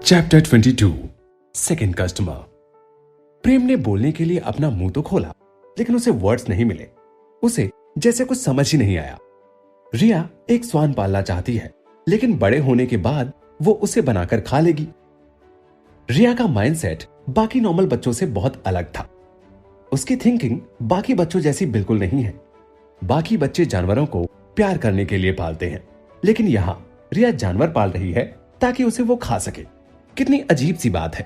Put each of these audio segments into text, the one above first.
Chapter 22 second customer. प्रेम ने बोलने के लिए अपना मुंह तो खोला, लेकिन उसे वर्ड्स नहीं मिले। उसे जैसे कुछ समझ ही नहीं आया। रिया एक स्वान पालना चाहती है, लेकिन बड़े होने के बाद वो उसे बनाकर खा लेगी। रिया का माइंडसेट बाकी नॉर्मल बच्चों से बहुत अलग था। उसकी थिंकिंग बाकी बच्चों जैसी बिल्कुल नहीं है। बाकी बच्चे जानवरों को प्यार करने के लिए पालते हैं, लेकिन यहां रिया जानवर पाल रही है ताकि उसे वो खा सके। कितनी अजीब सी बात है।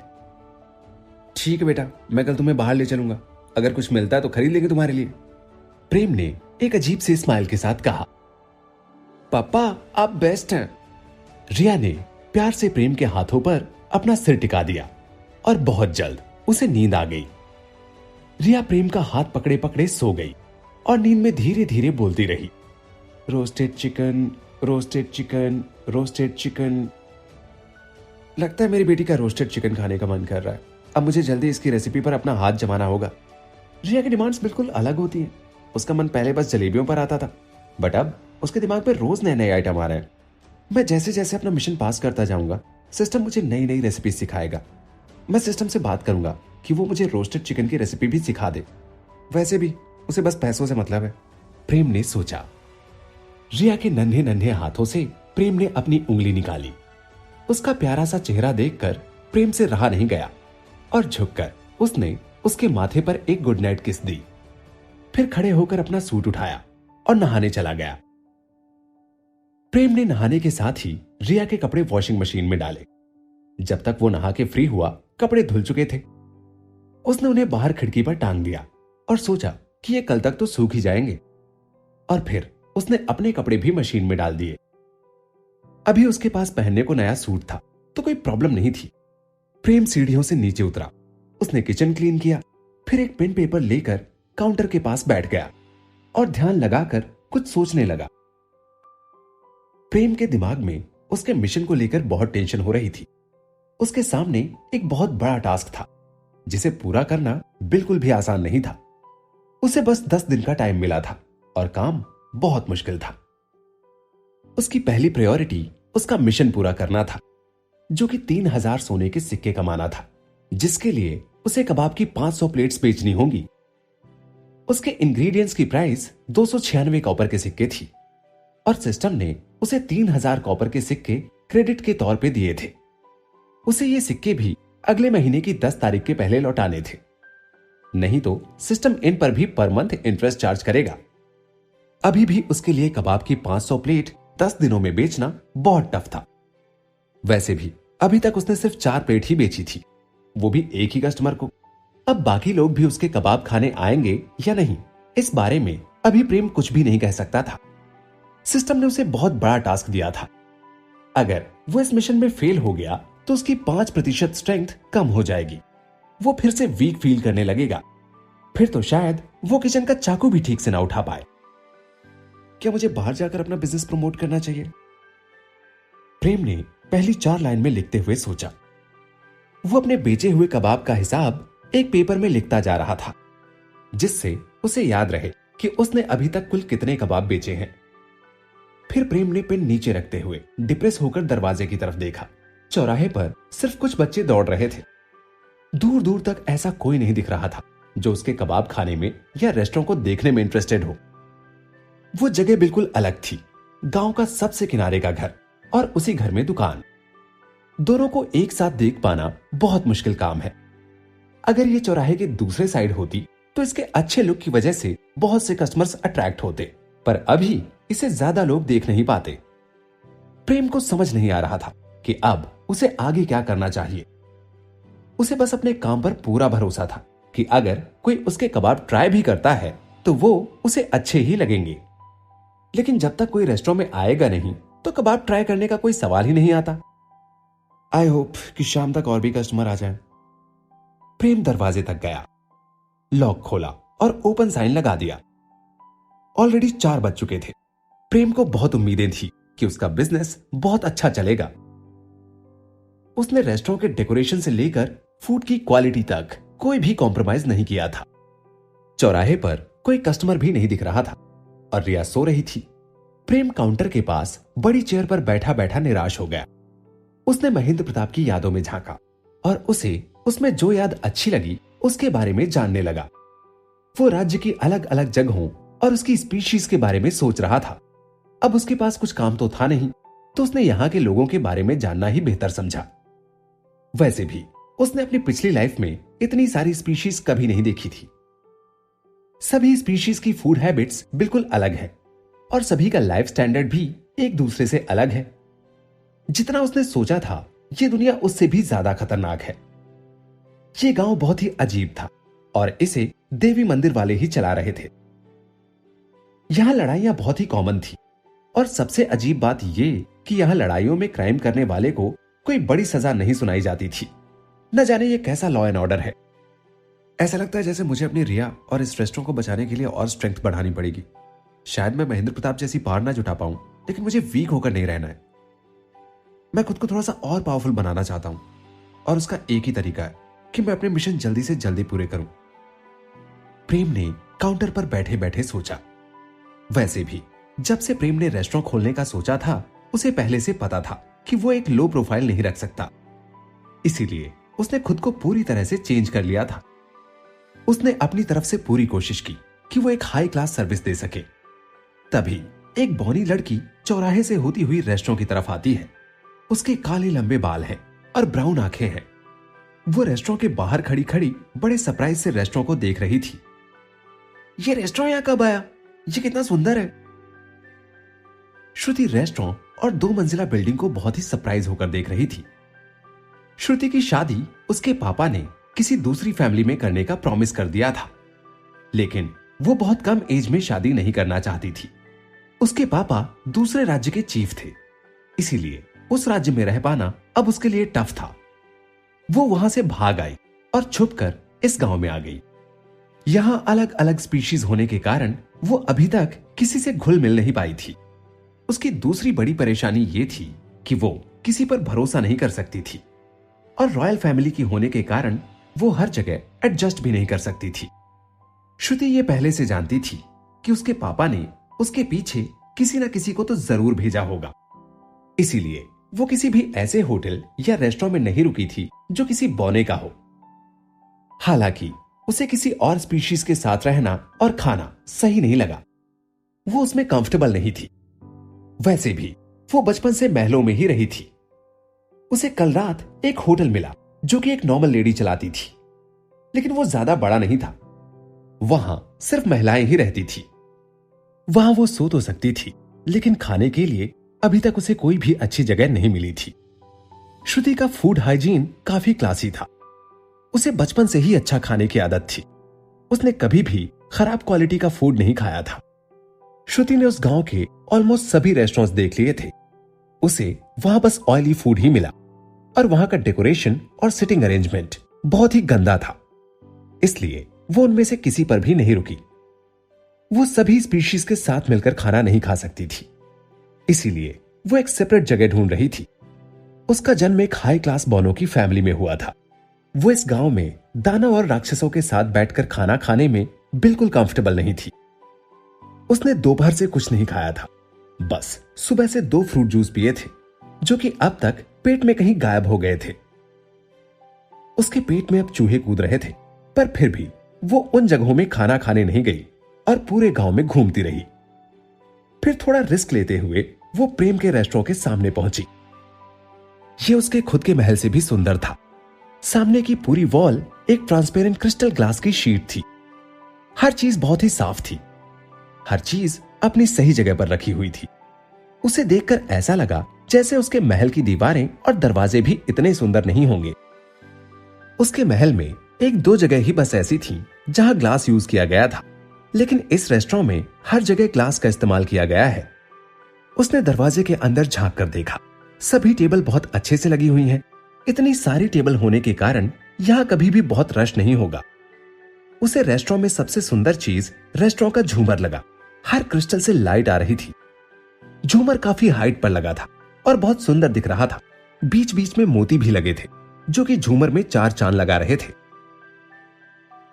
ठीक है बेटा, मैं कल तुम्हें बाहर ले चलूंगा। अगर कुछ मिलता है तो खरीद लेंगे तुम्हारे लिए। प्रेम ने एक अजीब से स्माइल के साथ कहा। पापा आप बेस्ट हैं। रिया ने प्यार से प्रेम के हाथों पर अपना सिर टिका दिया और बहुत जल्द उसे नींद आ गई। रिया प्रेम का हाथ पकड़े पकड़े सो गई और नींद में धीरे धीरे बोलती रही, roasted chicken, roasted chicken, roasted chicken. लगता है मेरी बेटी का रोस्टेड चिकन खाने का मन कर रहा है। अब मुझे जल्दी इसकी रेसिपी पर अपना हाथ जमाना होगा। रिया की डिमांड्स बिल्कुल अलग होती हैं। उसका मन पहले बस जलेबियों पर आता था, बट अब उसके दिमाग पे रोज नए नए आइटम आ रहे हैं। मैं जैसे जैसे अपना मिशन पास करता जाऊंगा, सिस्टम मुझे नई नई रेसिपी सिखाएगा। मैं सिस्टम से बात करूंगा कि वो मुझे रोस्टेड चिकन की रेसिपी भी सिखा दे। वैसे भी उसे बस पैसों से मतलब है। प्रेम ने सोचा। रिया के नन्हे नन्हे हाथों से प्रेम ने अपनी उंगली निकाली। उसका प्यारा सा चेहरा देखकर प्रेम से रहा नहीं गया और झुककर उसने उसके माथे पर एक गुड नाइट किस दी। फिर खड़े होकर अपना सूट उठाया और नहाने चला गया। प्रेम ने नहाने के साथ ही रिया के कपड़े वॉशिंग मशीन में डाले। जब तक वो नहा के फ्री हुआ, कपड़े धुल चुके थे। उसने उन्हें बाहर खिड़की पर टांग दिया और सोचा कि ये कल तक तो सूख ही जाएंगे। और फिर उसने अपने कपड़े भी मशीन में डाल दिए। अभी उसके पास पहनने को नया सूट था, तो कोई प्रॉब्लम नहीं थी। प्रेम सीढ़ियों से नीचे उतरा। उसने किचन क्लीन किया, फिर एक पेन पेपर लेकर काउंटर के पास बैठ गया और ध्यान लगाकर कुछ सोचने लगा। प्रेम के दिमाग में उसके मिशन को लेकर बहुत टेंशन हो रही थी। उसके सामने एक बहुत बड़ा टास्क था, जिसे पूरा करना बिल्कुल भी आसान नहीं था। उसे बस 10 दिन का टाइम मिला था और काम बहुत मुश्किल था। उसकी पहली प्रायोरिटी उसका मिशन पूरा करना था, जो कि 3000 सोने के सिक्के कमाना था, जिसके लिए उसे कबाब की 500 प्लेट्स बेचनी होंगी। उसके इंग्रेडिएंट्स की प्राइस 296 कॉपर के सिक्के थी और सिस्टम ने उसे 3000 कॉपर के सिक्के क्रेडिट के तौर पे दिए थे। उसे ये सिक्के भी अगले महीने की 10 तारीख के पहले लौटाने थे, नहीं तो सिस्टम इन पर भी पर मंथ इंटरेस्ट चार्ज करेगा। अभी भी उसके लिए कबाब की 500 प्लेट 10 दिनों में बेचना बहुत टफ था। वैसे भी अभी तक उसने सिर्फ 4 प्लेट ही बेची थी, वो भी एक ही कस्टमर को। अब बाकी लोग भी उसके कबाब खाने आएंगे या नहीं, इस बारे में अभी प्रेम कुछ भी नहीं कह सकता था। सिस्टम ने उसे बहुत बड़ा टास्क दिया था। अगर वो इस मिशन में फेल हो गया तो उसकी 5% स्ट्रेंथ कम हो जाएगी। वो फिर से वीक फील करने लगेगा। फिर तो शायद वो किचन का चाकू भी ठीक से ना उठा पाए। क्या मुझे बाहर जाकर अपना बिजनेस प्रमोट करना चाहिए? प्रेम ने पहली 4 लाइन में लिखते हुए सोचा। वो अपने बेचे हुए कबाब का हिसाब एक पेपर में लिखता जा रहा था, जिससे उसे याद रहे कि उसने अभी तक कुल कितने कबाब बेचे हैं। फिर प्रेम ने पेन नीचे रखते हुए डिप्रेस होकर दरवाजे की तरफ देखा। चौराहे पर सिर्फ कुछ बच्चे दौड़ रहे थे। दूर दूर तक ऐसा कोई नहीं दिख रहा था जो उसके कबाब खाने में या रेस्टोरेंट को देखने में इंटरेस्टेड हो। वो जगह बिल्कुल अलग थी। गांव का सबसे किनारे का घर और उसी घर में दुकान, दोनों को एक साथ देख पाना बहुत मुश्किल काम है। अगर ये चौराहे के दूसरे साइड होती तो इसके अच्छे लुक की वजह से बहुत से कस्टमर्स अट्रैक्ट होते, पर अभी इसे ज्यादा लोग देख नहीं पाते। प्रेम को समझ नहीं आ रहा था कि अब उसे आगे क्या करना चाहिए। उसे बस अपने काम पर पूरा भरोसा था कि अगर कोई उसके कबाब ट्राई भी करता है तो वो उसे अच्छे ही लगेंगे। लेकिन जब तक कोई रेस्टोरेंट में आएगा नहीं तो कबाब ट्राई करने का कोई सवाल ही नहीं आता। आई होप कि शाम तक और भी कस्टमर आ जाएं। प्रेम दरवाजे तक गया, लॉक खोला और ओपन साइन लगा दिया। ऑलरेडी 4 बज चुके थे। प्रेम को बहुत उम्मीदें थी कि उसका बिजनेस बहुत अच्छा चलेगा। उसने रेस्टोरेंट के डेकोरेशन से लेकर फूड की क्वालिटी तक कोई भी कॉम्प्रोमाइज नहीं किया था। चौराहे पर कोई कस्टमर भी नहीं दिख रहा था और रिया सो रही थी। प्रेम काउंटर के पास बड़ी चेयर पर बैठा बैठा निराश हो गया। उसने महेंद्र प्रताप की यादों में झांका और उसे उसमें जो याद अच्छी लगी उसके बारे में जानने लगा। वो राज्य की अलग अलग जगहों और उसकी स्पीशीज के बारे में सोच रहा था। अब उसके पास कुछ काम तो था नहीं, तो उसने यहां के लोगों के बारे में जानना ही बेहतर समझा। वैसे भी उसने अपनी पिछली लाइफ में इतनी सारी स्पीशीज कभी नहीं देखी थी। सभी स्पीशीज की फूड हैबिट्स बिल्कुल अलग है और सभी का लाइफ स्टैंडर्ड भी एक दूसरे से अलग है। जितना उसने सोचा था, यह दुनिया उससे भी ज्यादा खतरनाक है। यह गांव बहुत ही अजीब था और इसे देवी मंदिर वाले ही चला रहे थे। यहां लड़ाइयां बहुत ही कॉमन थी और सबसे अजीब बात यह कि यहां लड़ाइयों में क्राइम करने वाले को कोई बड़ी सजा नहीं सुनाई जाती थी। न जाने ये कैसा लॉ एंड ऑर्डर है। ऐसा लगता है जैसे मुझे अपनी रिया और इस रेस्टोरेंट को बचाने के लिए और स्ट्रेंथ बढ़ानी पड़ेगी। शायद मैं महेंद्र प्रताप जैसी पावर ना जुटा पाऊं, लेकिन मुझे वीक होकर नहीं रहना है। मैं खुद को थोड़ा सा और पावरफुल बनाना चाहता हूं और उसका एक ही तरीका है कि मैं अपने मिशन जल्दी से जल्दी पूरे करूं। प्रेम ने काउंटर पर बैठे बैठे सोचा। वैसे भी जब से प्रेम ने रेस्टोरेंट खोलने का सोचा था, उसे पहले से पता था कि वो एक लो प्रोफाइल नहीं रख सकता। इसीलिए उसने खुद को पूरी तरह से चेंज कर लिया था। उसने अपनी तरफ से पूरी कोशिश की कि वो एक हाई क्लास सर्विस दे सके। तभी एक बौनी लड़की चौराहे से होती हुई रेस्टोरेंट की तरफ आती है। उसके काले लंबे बाल हैं और ब्राउन आंखें हैं। वो रेस्टोरेंट के बाहर खड़ी खड़ी बड़े सरप्राइज से रेस्टोरेंट को देख रही थी। ये रेस्टोरेंट यहां कब आया? ये कितना सुंदर है। श्रुति रेस्टोरेंट और 2 मंजिला बिल्डिंग को बहुत ही सरप्राइज होकर देख रही थी। श्रुति की शादी उसके पापा ने किसी दूसरी फैमिली में करने का प्रॉमिस कर दिया था, लेकिन वो बहुत कम एज में शादी नहीं करना चाहती थी। उसके पापा दूसरे राज्य के चीफ थे, इसीलिए उस राज्य में रह पाना अब उसके लिए टफ था। वो वहां से भाग आई और छुपकर इस गांव में आ गई। यहां अलग अलग स्पीशीज होने के कारण वो अभी तक किसी से घुल मिल नहीं पाई थी। उसकी दूसरी बड़ी परेशानी ये थी कि वो किसी पर भरोसा नहीं कर सकती थी और रॉयल फैमिली की होने के कारण वो हर जगह एडजस्ट भी नहीं कर सकती थी। श्रुति ये पहले से जानती थी कि उसके पापा ने उसके पीछे किसी न किसी को तो जरूर भेजा होगा। इसीलिए वो किसी भी ऐसे होटल या रेस्टोरेंट में नहीं रुकी थी जो किसी बौने का हो। हालांकि उसे किसी और स्पीशीज के साथ रहना और खाना सही नहीं लगा। वो उसमें कंफर्टेबल नहीं थी। वैसे भी वो बचपन से महलों में ही रही थी। उसे कल रात एक होटल मिला जो कि एक नॉर्मल लेडी चलाती थी, लेकिन वो ज्यादा बड़ा नहीं था। वहां सिर्फ महिलाएं ही रहती थी। वहां वो सो तो सकती थी, लेकिन खाने के लिए अभी तक उसे कोई भी अच्छी जगह नहीं मिली थी। श्रुति का फूड हाइजीन काफी क्लासी था। उसे बचपन से ही अच्छा खाने की आदत थी। उसने कभी भी खराब क्वालिटी का फूड नहीं खाया था। श्रुति ने उस गांव के ऑलमोस्ट सभी रेस्टोरेंट्स देख लिए थे। उसे वहां बस ऑयली फूड ही मिला और वहां का डेकोरेशन और सिटिंग अरेंजमेंट बहुत ही गंदा था। इसलिए वो उनमें से किसी पर भी नहीं रुकी। वो सभी स्पीशीज के साथ मिलकर खाना नहीं खा सकती थी, इसीलिए वो एक सेपरेट जगह ढूंढ रही थी। उसका जन्म एक हाई क्लास बौनों की फैमिली में हुआ था। वो इस गांव में दानव और राक्षसों के साथ बैठकर खाना खाने में बिल्कुल कंफर्टेबल नहीं थी। उसने दोपहर से कुछ नहीं खाया था, बस सुबह से 2 फ्रूट जूस पिए थे जो कि अब तक पेट में कहीं गायब हो गए थे। उसके पेट में अब चूहे कूद रहे थे, पर फिर भी वो उन जगहों में खाना खाने नहीं गई और पूरे गांव में घूमती रही। फिर थोड़ा रिस्क लेते हुए वो प्रेम के रेस्टोरेंट के सामने पहुंची। ये उसके खुद के महल से भी सुंदर था। सामने की पूरी वॉल एक ट्रांसपेरेंट क्रिस्टल ग्लास की शीट थी। हर चीज बहुत ही साफ थी। हर चीज अपनी सही जगह पर रखी हुई थी। उसे देखकर ऐसा लगा जैसे उसके महल की दीवारें और दरवाजे भी इतने सुंदर नहीं होंगे। उसके महल में 1-2 जगह ही बस ऐसी थी जहां ग्लास यूज किया गया था, लेकिन इस रेस्टोरेंट में हर जगह ग्लास का इस्तेमाल किया गया है। उसने दरवाजे के अंदर झांक कर देखा। सभी टेबल बहुत अच्छे से लगी हुई हैं। इतनी सारी टेबल होने के कारण यहां कभी भी बहुत रश नहीं होगा। उसे रेस्टोरेंट में सबसे सुंदर चीज रेस्टोरेंट का झूमर लगा। हर क्रिस्टल से लाइट आ रही थी। झूमर काफी हाइट पर लगा था और बहुत सुंदर दिख रहा था। बीच बीच में मोती भी लगे थे जो कि झूमर में 4 चांद लगा रहे थे।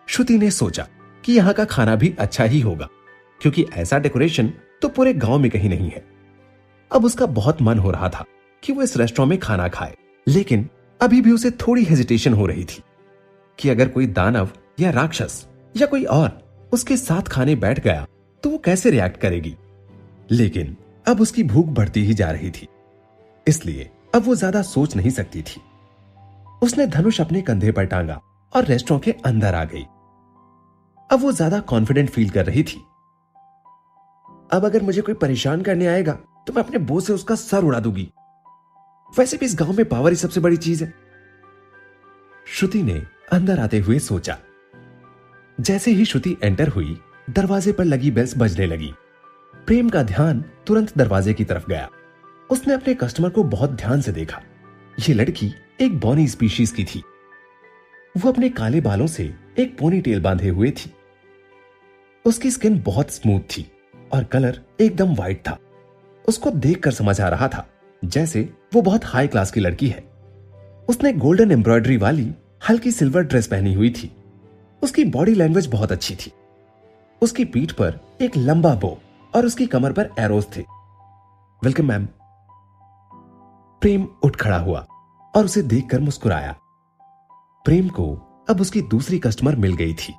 श्रुति ने सोचा कि यहाँ का खाना भी अच्छा ही होगा, क्योंकि ऐसा डेकोरेशन तो पूरे गांव में कहीं नहीं है। अब उसका बहुत मन हो रहा था कि वो इस रेस्टोरेंट में खाना खाए लेकिन अभी भी उसे थोड़ी हेजिटेशन हो रही थी कि अगर कोई दानव या राक्षस या कोई और उसके साथ खाने बैठ गया तो वो कैसे रिएक्ट करेगी। लेकिन अब उसकी भूख बढ़ती ही जा रही थी, इसलिए अब वो ज्यादा सोच नहीं सकती थी। उसने धनुष अपने कंधे पर टांगा और रेस्टोरेंट के अंदर आ गई। अब वो ज्यादा कॉन्फिडेंट फील कर रही थी। अब अगर मुझे कोई परेशान करने आएगा तो मैं अपने बो से उसका सर उड़ा दूंगी। वैसे भी इस गांव में पावर ही सबसे बड़ी चीज है, श्रुति ने अंदर आते हुए सोचा। जैसे ही श्रुति एंटर हुई, दरवाजे पर लगी बेल्स बजने लगी। प्रेम का ध्यान तुरंत दरवाजे की तरफ गया। उसने अपने कस्टमर को बहुत ध्यान से देखा। यह लड़की एक बॉनी स्पीशीज की थी। वो अपने काले बालों से एक पोनी टेल बांधे हुए थी। उसकी स्किन बहुत स्मूथ थी और कलर एकदम व्हाइट था। उसको देखकर समझ आ रहा था जैसे वो बहुत हाई क्लास की लड़की है। उसने गोल्डन एम्ब्रॉयडरी वाली हल्की सिल्वर ड्रेस पहनी हुई थी। उसकी बॉडी लैंग्वेज बहुत अच्छी थी। उसकी पीठ पर एक लंबा बो और उसकी कमर पर एरोज थे। Welcome ma'am. प्रेम उठ खड़ा हुआ और उसे देखकर मुस्कुराया। प्रेम को अब उसकी दूसरी कस्टमर मिल गई थी।